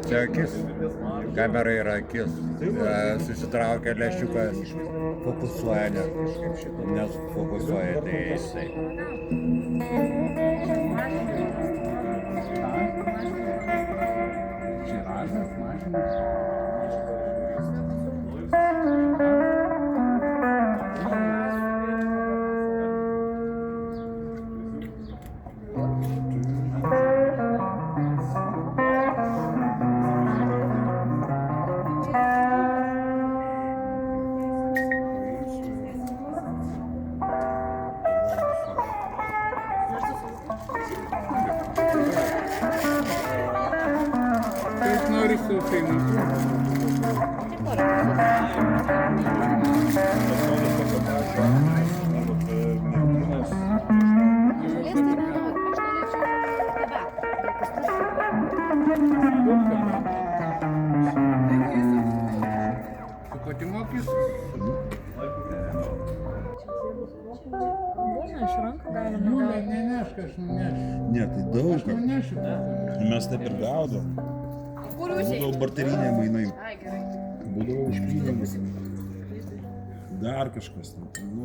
Čia akis, kamera yra akis, susitraukia lęšiukas, fokusuoja, nes fokusuoja, tai jisai. Žiražas, mažymas. Kaip nori su filmu. Tu pati mokysi? Būna iš rankų galima. Nenešk, aš nenešiu. Ne, tai daug. Aš nenešiu. Mes taip ir gaudom. Būdavo barteriniai mainai. Būdavo užklynimas. Dar kažkas. Nu,